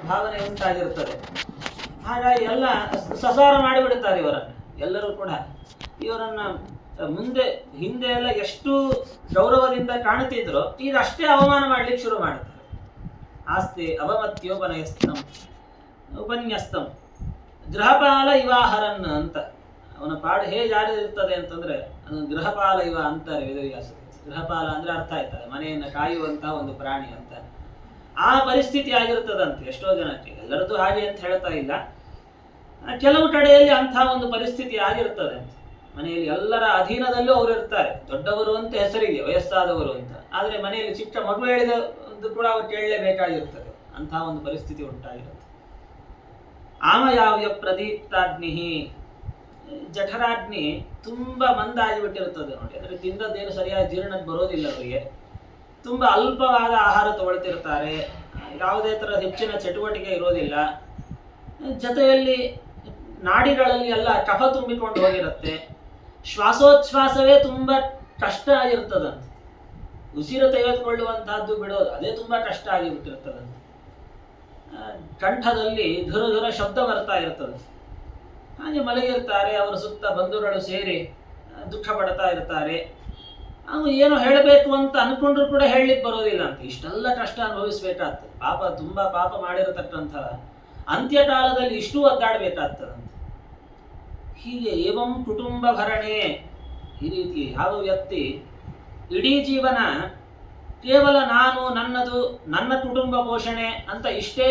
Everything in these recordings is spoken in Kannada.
ಭಾವನೆ ಉಂಟಾಗಿರುತ್ತದೆ. ಹಾಗಾಗಿ ಎಲ್ಲ ಸಸಾರ ಮಾಡಿಬಿಡುತ್ತಾರೆ ಇವರನ್ನು. ಎಲ್ಲರೂ ಕೂಡ ಇವರನ್ನು ಮುಂದೆ ಹಿಂದೆ ಎಲ್ಲ ಎಷ್ಟು ಗೌರವದಿಂದ ಕಾಣುತ್ತಿದ್ರು, ಈಗ ಅಷ್ಟೇ ಅವಮಾನ ಮಾಡಲಿಕ್ಕೆ ಶುರು ಮಾಡುತ್ತಾರೆ. ಆಸ್ತೆ ಉಪನ್ಯಸ್ತಂ ಗೃಹಪಾಲ ಇವಾಹರನ್ ಅಂತ ಅವನ ಪಾಡು ಹೇಗೆ ಜಾರಿರ್ತದೆ ಅಂತಂದ್ರೆ, ಅದನ್ನು ಗೃಹಪಾಲ ಇವ ಅಂತಾರೆ ವೇದವ್ಯಾಸ. ಗೃಹಪಾಲ ಅಂದ್ರೆ ಅರ್ಥ ಆಯ್ತದೆ, ಮನೆಯನ್ನು ಕಾಯುವಂತಹ ಒಂದು ಪ್ರಾಣಿ ಅಂತ. ಆ ಪರಿಸ್ಥಿತಿ ಆಗಿರ್ತದಂತೆ ಎಷ್ಟೋ ಜನಕ್ಕೆ. ಎಲ್ಲರದ್ದು ಹಾಗೆ ಅಂತ ಹೇಳ್ತಾ ಇಲ್ಲ, ಕೆಲವು ಕಡೆಯಲ್ಲಿ ಅಂಥ ಒಂದು ಪರಿಸ್ಥಿತಿ ಆಗಿರ್ತದೆ. ಮನೆಯಲ್ಲಿ ಎಲ್ಲರ ಅಧೀನದಲ್ಲೂ ಅವರು ಇರ್ತಾರೆ, ದೊಡ್ಡವರು ಅಂತ ಹೆಸರಿಗೆ, ವಯಸ್ಸಾದವರು ಅಂತ. ಆದರೆ ಮನೆಯಲ್ಲಿ ಚಿಕ್ಕ ಮಗು ಹೇಳಿದ ಕೂಡ ಅವರು ಕೇಳಲೇಬೇಕಾಗಿರ್ತದೆ. ಅಂತಹ ಒಂದು ಪರಿಸ್ಥಿತಿ ಉಂಟಾಗಿರುತ್ತೆ. ಆಮಯಾವ್ಯ ಪ್ರದೀಪ್ತಾಗ್ನಿ, ಜಠರಾಗ್ನಿ ತುಂಬಾ ಮಂದಾಗಿಬಿಟ್ಟಿರುತ್ತದೆ ನೋಡಿ. ಅಂದರೆ ತಿಂದದ್ದೇನು ಸರಿಯಾಗಿ ಜೀರ್ಣಕ್ಕೆ ಬರೋದಿಲ್ಲ ಅವರಿಗೆ. ತುಂಬಾ ಅಲ್ಪವಾದ ಆಹಾರ ತಗೊಳ್ತಿರ್ತಾರೆ, ಯಾವುದೇ ಥರದ ಹೆಚ್ಚಿನ ಚಟುವಟಿಕೆ ಇರೋದಿಲ್ಲ. ಜೊತೆಯಲ್ಲಿ ನಾಡಿಗಳಲ್ಲಿ ಎಲ್ಲ ಕಫ ತುಂಬಿಕೊಂಡು ಹೋಗಿರುತ್ತೆ. ಶ್ವಾಸೋಚ್ಛ್ವಾಸವೇ ತುಂಬಾ ಕಷ್ಟ ಆಗಿರ್ತದಂತೆ. ಉಸಿರು ತೆಗೆದುಕೊಳ್ಳುವಂತಹದ್ದು ಬಿಡೋದು ಅದೇ ತುಂಬಾ ಕಷ್ಟ ಆಗಿಬಿಟ್ಟಿರ್ತದಂತೆ. ಕಂಠದಲ್ಲಿ ಧುರ ಶಬ್ದ ಬರ್ತಾ ಇರ್ತದೆ. ಹಾಗೆ ಮಲಗಿರ್ತಾರೆ. ಅವರ ಸುತ್ತ ಬಂಧುಗಳು ಸೇರಿ ದುಃಖ ಪಡ್ತಾ ಇರ್ತಾರೆ. ಅವನು ಏನೋ ಹೇಳಬೇಕು ಅಂತ ಅನ್ಕೊಂಡ್ರು ಕೂಡ ಹೇಳಲಿಕ್ಕೆ ಬರೋದಿಲ್ಲ ಅಂತ. ಇಷ್ಟೆಲ್ಲ ಕಷ್ಟ ಅನುಭವಿಸ್ಬೇಕಾಗ್ತದೆ. ಪಾಪ ತುಂಬಾ ಪಾಪ ಮಾಡಿರತಕ್ಕಂಥ ಅಂತ್ಯಕಾಲದಲ್ಲಿ ಇಷ್ಟೂ ಒದ್ದಾಡಬೇಕಾಗ್ತದಂತೆ. ಹೀಗೆ ಏವಂ ಕುಟುಂಬ ಭರಣೆ, ಈ ರೀತಿ ಯಾವ ವ್ಯಕ್ತಿ ಇಡೀ ಜೀವನ ಕೇವಲ ನಾನು, ನನ್ನದು, ನನ್ನ ಕುಟುಂಬ ಪೋಷಣೆ ಅಂತ ಇಷ್ಟೇ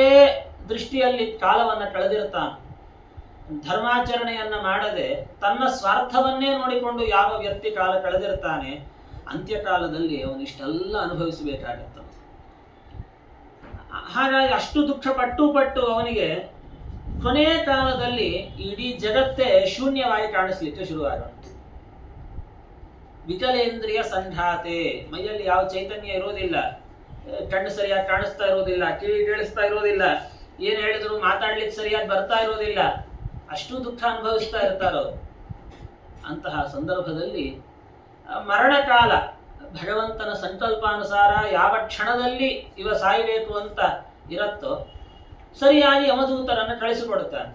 ದೃಷ್ಟಿಯಲ್ಲಿ ಕಾಲವನ್ನು ಕಳೆದಿರ್ತಾನೆ, ಧರ್ಮಾಚರಣೆಯನ್ನ ಮಾಡದೆ ತನ್ನ ಸ್ವಾರ್ಥವನ್ನೇ ನೋಡಿಕೊಂಡು ಯಾವ ವ್ಯಕ್ತಿ ಕಾಲ ಕಳೆದಿರ್ತಾನೆ, ಅಂತ್ಯಕಾಲದಲ್ಲಿ ಅವನಿಷ್ಟೆಲ್ಲ ಅನುಭವಿಸಬೇಕಾಗತ್ತ. ಹಾಗಾಗಿ ಅಷ್ಟು ದುಃಖ ಪಟ್ಟು ಅವನಿಗೆ ಕೊನೆಯ ಕಾಲದಲ್ಲಿ ಇಡೀ ಜಗತ್ತೇ ಶೂನ್ಯವಾಗಿ ಕಾಣಿಸ್ಲಿಕ್ಕೆ ಶುರುವಾಗುತ್ತೆ. ವಿಕಲೇಂದ್ರಿಯ ಸಂಘಾತೆ, ಮೈಯಲ್ಲಿ ಯಾವ ಚೈತನ್ಯ ಇರೋದಿಲ್ಲ, ಕಣ್ಣು ಸರಿಯಾಗಿ ಕಾಣಿಸ್ತಾ ಇರೋದಿಲ್ಲ, ಕಿವಿ ಕೇಳಿಸ್ತಾ ಇರೋದಿಲ್ಲ, ಏನು ಹೇಳಿದ್ರು ಮಾತಾಡ್ಲಿಕ್ಕೆ ಸರಿಯಾಗಿ ಬರ್ತಾ ಇರೋದಿಲ್ಲ, ಅಷ್ಟು ದುಃಖ ಅನುಭವಿಸ್ತಾ ಇರ್ತಾರವರು. ಅಂತಹ ಸಂದರ್ಭದಲ್ಲಿ ಮರಣಕಾಲ ಭಗವಂತನ ಸಂಕಲ್ಪಾನುಸಾರ ಯಾವ ಕ್ಷಣದಲ್ಲಿ ಇವ ಸಾಯಬೇಕು ಅಂತ ಇರತ್ತೋ ಸರಿಯಾಗಿ ಯಮದೂತರನ್ನು ಕಳಿಸಿಕೊಡುತ್ತಾನೆ.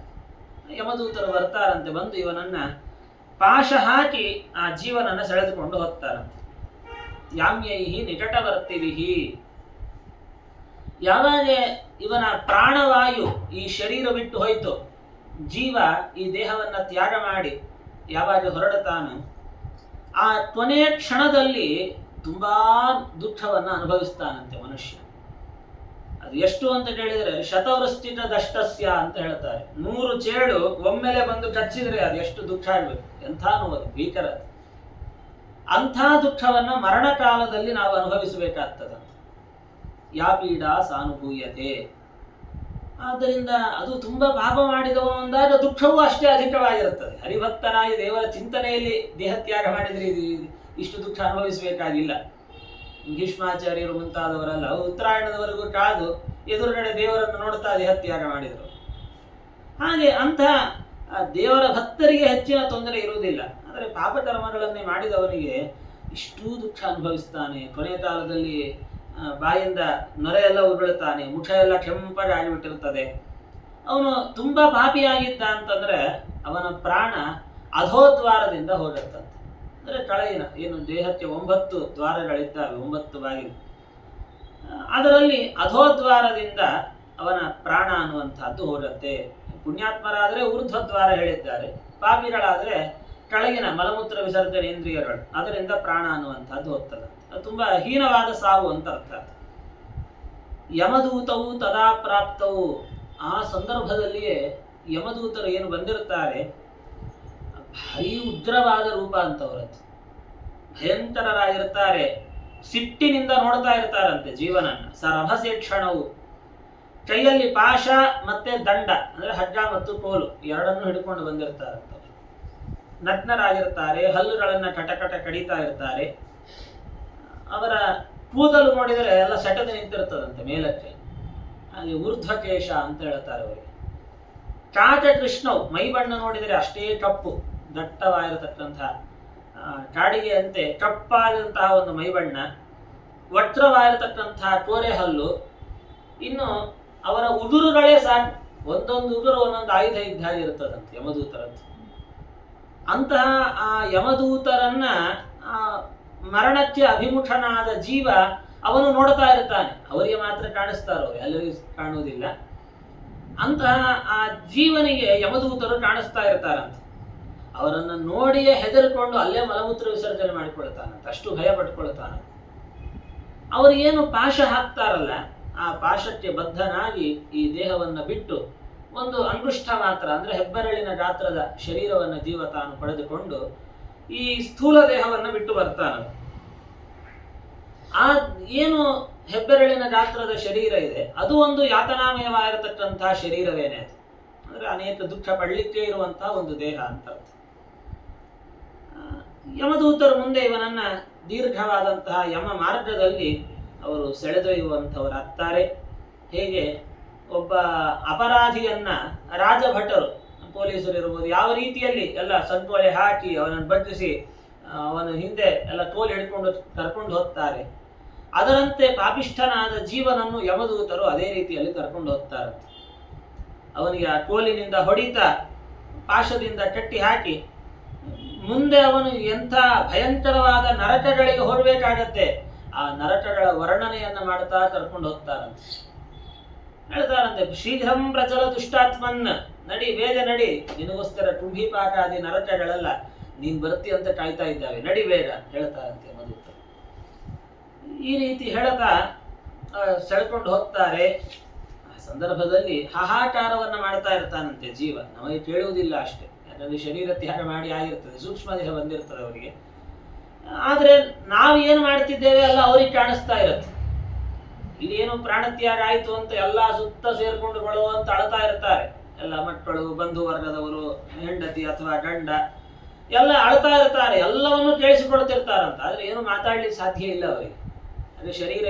ಯಮದೂತರು ಬರ್ತಾರಂತೆ, ಬಂದು ಇವನನ್ನ ಪಾಶ ಹಾಕಿ ಆ ಜೀವನನ್ನು ಸೆಳೆದುಕೊಂಡು ಹೋಗ್ತಾರಂತೆ. ಯಾಮ್ಯೈಹಿ ನಿಕಟವರ್ತಿವಿಹಿ, ಯಾವಾಗ ಇವನ ಪ್ರಾಣವಾಯು ಈ ಶರೀರ ಬಿಟ್ಟು ಹೋಯ್ತು, ಜೀವ ಈ ದೇಹವನ್ನು ತ್ಯಾಗ ಮಾಡಿ ಯಾವಾಗ ಹೊರಡುತ್ತಾನೋ ಆ ಕೊನೆಯ ಕ್ಷಣದಲ್ಲಿ ತುಂಬಾ ದುಃಖವನ್ನು ಅನುಭವಿಸ್ತಾನಂತೆ ಮನುಷ್ಯ. ಅದು ಎಷ್ಟು ಅಂತ ಕೇಳಿದರೆ ಶತವೃಶ್ಚಿತ ದಷ್ಟಸ್ಯ ಅಂತ ಹೇಳ್ತಾರೆ. 100 ಚೇಳು ಒಮ್ಮೆಲೆ ಬಂದು ಕಚ್ಚಿದ್ರೆ ಅದು ಎಷ್ಟು ದುಃಖ ಆಗ್ಬೇಕು, ಎಂಥ ನೋವು, ಭೀಕರ. ಅಂಥ ದುಃಖವನ್ನು ಮರಣಕಾಲದಲ್ಲಿ ನಾವು ಅನುಭವಿಸಬೇಕಾಗ್ತದೆ. ಯಾ ಪೀಡಾ ಸಾನುಭೂಯತೆ. ಆದ್ದರಿಂದ ಅದು ತುಂಬಾ ಪಾಪ ಮಾಡಿದವನು ಅಂದಾಗ ದುಃಖವೂ ಅಷ್ಟೇ ಅಧಿಕವಾಗಿರುತ್ತದೆ. ಹರಿಭಕ್ತನಾಗಿ ದೇವರ ಚಿಂತನೆಯಲ್ಲಿ ದೇಹತ್ಯಾಗ ಮಾಡಿದರೆ ಇಷ್ಟು ದುಃಖ ಅನುಭವಿಸಬೇಕಾಗಿಲ್ಲ. ಭೀಷ್ಮಾಚಾರ್ಯರು ಮುಂತಾದವರೆಲ್ಲ ಉತ್ತರಾಯಣದವರೆಗೂ ಕಾದು ಎದುರುಗಡೆ ದೇವರನ್ನು ನೋಡ್ತಾ ದೇಹತ್ಯಾಗ ಮಾಡಿದರು. ಹಾಗೆ ಅಂಥ ದೇವರ ಭಕ್ತರಿಗೆ ಹೆಚ್ಚಿನ ತೊಂದರೆ ಇರುವುದಿಲ್ಲ. ಆದರೆ ಪಾಪಕರ್ಮಗಳನ್ನೇ ಮಾಡಿದವನಿಗೆ ಇಷ್ಟೂ ದುಃಖ ಅನುಭವಿಸ್ತಾನೆ. ಕೊನೆಯ ಕಾಲದಲ್ಲಿ ಬಾಯಿಂದ ನೊರೆ ಎಲ್ಲ ಉರುಳುತ್ತಾನೆ, ಮುಖ ಎಲ್ಲ ಕೆಂಪಗೆ ಆಗಿಬಿಟ್ಟಿರ್ತದೆ. ಅವನು ತುಂಬಾ ಪಾಪಿಯಾಗಿದ್ದ ಅಂತಂದ್ರೆ ಅವನ ಪ್ರಾಣ ಅಧೋದ್ವಾರದಿಂದ ಹೋಗುತ್ತಂತೆ. ಅಂದರೆ ಕೆಳಗಿನ ಏನು ದೇಹಕ್ಕೆ 9 ದ್ವಾರಗಳಿದ್ದಾವೆ, 9 ಬಾಗಿಲು, ಅದರಲ್ಲಿ ಅಧೋದ್ವಾರದಿಂದ ಅವನ ಪ್ರಾಣ ಅನ್ನುವಂಥದ್ದು ಹೋಗುತ್ತೆ. ಪುಣ್ಯಾತ್ಮರಾದರೆ ಊರ್ಧ್ವದ್ವಾರ ಹೇಳಿದ್ದಾರೆ, ಪಾಪಿಗಳಾದರೆ ಕೆಳಗಿನ ಮಲಮೂತ್ರ ವಿಸರ್ಜನೆ ಇಂದ್ರಿಯಗಳು, ಅದರಿಂದ ಪ್ರಾಣ ಅನ್ನುವಂಥದ್ದು ಹೋಗ್ತದೆ. ಅದು ತುಂಬಾ ಹೀನವಾದ ಸಾವು ಅಂತ ಅರ್ಥ. ಯಮದೂತವು ತದಾ ಪ್ರಾಪ್ತವು, ಆ ಸಂದರ್ಭದಲ್ಲಿಯೇ ಯಮದೂತರು ಏನು ಬಂದಿರುತ್ತಾರೆ, ಭಾರಿ ಉಗ್ರವಾದ ರೂಪ ಅಂತವರದ್ದು, ಭಯಂಕರರಾಗಿರ್ತಾರೆ. ಸಿಟ್ಟಿನಿಂದ ನೋಡ್ತಾ ಇರ್ತಾರಂತೆ ಜೀವನನ್ನ. ಸರಭಸೇಕ್ಷಣವು, ಕೈಯಲ್ಲಿ ಪಾಶ ಮತ್ತೆ ದಂಡ ಅಂದ್ರೆ ಹಗ್ಗ ಮತ್ತು ಕೋಲು ಎರಡನ್ನೂ ಹಿಡ್ಕೊಂಡು ಬಂದಿರ್ತಾರಂತ. ನಗ್ನರಾಗಿರ್ತಾರೆ, ಹಲ್ಲುಗಳನ್ನ ಕಟಕಟ ಕಡಿತಾ ಇರ್ತಾರೆ. ಅವರ ಕೂದಲು ನೋಡಿದರೆ ಎಲ್ಲ ಸೆಟದು ನಿಂತಿರ್ತದಂತೆ ಮೇಲಕ್ಕೆ, ಹಾಗೆ ಊರ್ಧ್ವಕೇಶ ಅಂತ ಹೇಳ್ತಾರೆ ಅವರಿಗೆ. ಕಾಟ ಕೃಷ್ಣವು, ಮೈ ಬಣ್ಣ ನೋಡಿದರೆ ಅಷ್ಟೇ ಕಪ್ಪು, ದಟ್ಟವಾಗಿರತಕ್ಕಂತಹ ಕಾಡಿಗೆ ಅಂತೆ ಕಪ್ಪಾದಂತಹ ಒಂದು ಮೈಬಣ್ಣ, ವಕ್ರವಾಗಿರತಕ್ಕಂತಹ ಕೋರೆ ಹಲ್ಲು, ಇನ್ನು ಅವರ ಉದುರುಗಳೇ ಸಾಕು, ಒಂದೊಂದು ಉದುರು ಒಂದೊಂದು ಆಯುಧ ಇದ್ದ ಹಾಗೆ ಇರ್ತದಂತೆ ಯಮದೂತರದ್ದು. ಅಂತಹ ಆ ಯಮದೂತರನ್ನ ಆ ಮರಣಕ್ಕೆ ಅಭಿಮುಖನಾದ ಜೀವ ಅವನು ನೋಡ್ತಾ ಇರ್ತಾನೆ. ಅವರಿಗೆ ಮಾತ್ರ ಕಾಣಿಸ್ತಾರೋ, ಎಲ್ಲರಿಗೂ ಕಾಣುವುದಿಲ್ಲ. ಅಂತಹ ಆ ಜೀವನಿಗೆ ಯಮದೂತರು ಕಾಣಿಸ್ತಾ ಇರ್ತಾರಂತೆ. ಅವರನ್ನು ನೋಡಿಯೇ ಹೆದರಿಕೊಂಡು ಅಲ್ಲೇ ಮಲಮೂತ್ರ ವಿಸರ್ಜನೆ ಮಾಡಿಕೊಳ್ತಾನಂತ, ಅಷ್ಟು ಭಯ ಪಟ್ಕೊಳ್ತಾನ. ಅವರಿಗೇನು ಪಾಶ ಹಾಕ್ತಾರಲ್ಲ, ಆ ಪಾಶಕ್ಕೆ ಬದ್ಧನಾಗಿ ಈ ದೇಹವನ್ನು ಬಿಟ್ಟು ಒಂದು ಅಂಗುಷ್ಠ ಮಾತ್ರ ಅಂದ್ರೆ ಹೆಬ್ಬೆರಳಿನ ಗಾತ್ರದ ಶರೀರವನ್ನು ಜೀವ ತಾನು ಪಡೆದುಕೊಂಡು ಈ ಸ್ಥೂಲ ದೇಹವನ್ನು ಬಿಟ್ಟು ಬರ್ತಾನೆ. ಆ ಏನು ಹೆಬ್ಬೆರಳಿನ ಗಾತ್ರದ ಶರೀರ ಇದೆ ಅದು ಒಂದು ಯಾತನಾಮಯವಾಗಿರತಕ್ಕಂತಹ ಶರೀರವೇನೆ. ಅದು ಅಂದ್ರೆ ಅನೇಕ ದುಃಖ ಪಡಲಿಕ್ಕೆ ಇರುವಂತಹ ಒಂದು ದೇಹ ಅಂತ. ಯಮದೂತರು ಮುಂದೆ ಇವನನ್ನ ದೀರ್ಘವಾದಂತಹ ಯಮ ಮಾರ್ಗದಲ್ಲಿ ಅವರು ಸೆಳೆದೊಯ್ಯುವಂಥವರಾಗ್ತಾರೆ. ಹೇಗೆ ಒಬ್ಬ ಅಪರಾಧಿಯನ್ನ ರಾಜಭಟರು, ಪೊಲೀಸರು ಇರ್ಬೋದು, ಯಾವ ರೀತಿಯಲ್ಲಿ ಎಲ್ಲ ಸಂಕೋಲೆ ಹಾಕಿ ಅವನನ್ನು ಬಂಧಿಸಿ ಅವನ ಹಿಂದೆ ಎಲ್ಲ ತೋಲು ಹಿಡ್ಕೊಂಡು ಕರ್ಕೊಂಡು ಹೋಗ್ತಾರೆ, ಅದರಂತೆ ಪಾಪಿಷ್ಠನಾದ ಜೀವನನ್ನು ಯಮದೂತರು ಅದೇ ರೀತಿಯಲ್ಲಿ ಕರ್ಕೊಂಡು ಹೋಗ್ತಾರಂತೆ. ಅವನಿಗೆ ಆ ಕೋಲಿನಿಂದ ಹೊಡಿತಾ ಪಾಶದಿಂದ ಕಟ್ಟಿ ಹಾಕಿ ಮುಂದೆ ಅವನು ಎಂಥ ಭಯಂಕರವಾದ ನರಕಗಳಿಗೆ ಹೊರಬೇಕಾಗತ್ತೆ, ಆ ನರಕಗಳ ವರ್ಣನೆಯನ್ನ ಮಾಡ್ತಾ ಕರ್ಕೊಂಡು ಹೋಗ್ತಾರಂತೆ. ಹೇಳ್ತಾರಂತೆ, ಶೀಘ್ರಂ ಪ್ರಚಲ ದುಷ್ಟಾತ್ಮನ್, ನಡಿ ಬೇಗ ನಡಿ, ನಿನಗೋಸ್ಕರ ಕುಂಭಿಪಾಕಾದಿ ನರಕಗಳೆಲ್ಲ ನೀನ್ ಬರ್ತಿ ಅಂತ ಕಾಯ್ತಾ ಇದ್ದಾವೆ, ನಡಿ ಬೇಗ ಹೇಳ್ತಾರಂತೆ ಮಧುತ. ಈ ರೀತಿ ಹೇಳ್ತಾ ಸೆಳ್ಕೊಂಡು ಹೋಗ್ತಾರೆ. ಆ ಸಂದರ್ಭದಲ್ಲಿ ಹಾಹಾಕಾರವನ್ನ ಮಾಡ್ತಾ ಇರ್ತಾನಂತೆ ಜೀವ. ನಮಗೆ ಕೇಳುವುದಿಲ್ಲ ಅಷ್ಟೇ, ಯಾಕಂದ್ರೆ ಶರೀರ ತ್ಯಾಗ ಮಾಡಿ ಆಗಿರ್ತದೆ, ಸೂಕ್ಷ್ಮ ದೇಹ ಬಂದಿರ್ತದೆ ಅವರಿಗೆ. ಆದ್ರೆ ನಾವು ಏನು ಮಾಡ್ತಿದ್ದೇವೆ ಅಲ್ಲ ಅವ್ರಿಗೆ ಕಾಣಿಸ್ತಾ ಇರುತ್ತೆ. ಇಲ್ಲಿ ಏನು ಪ್ರಾಣತ್ಯಾಗ ಆಯ್ತು ಅಂತ ಎಲ್ಲ ಸುತ್ತ ಸೇರ್ಕೊಂಡು ಅಂತ ಅಳ್ತಾ ಇರ್ತಾರೆ. ಎಲ್ಲ ಮಕ್ಕಳು, ಬಂಧು ವರ್ಗದವರು, ಹೆಂಡತಿ ಅಥವಾ ಗಂಡ ಎಲ್ಲ ಅಳ್ತಾ ಇರ್ತಾರೆ, ಎಲ್ಲವನ್ನು ಕೇಳಿಸಿಕೊಳ್ತಿರ್ತಾರಂತ. ಆದ್ರೆ ಏನು ಮಾತಾಡ್ಲಿಕ್ಕೆ ಸಾಧ್ಯ ಇಲ್ಲ ಅವರಿಗೆ, ಅಂದ್ರೆ ಶರೀರ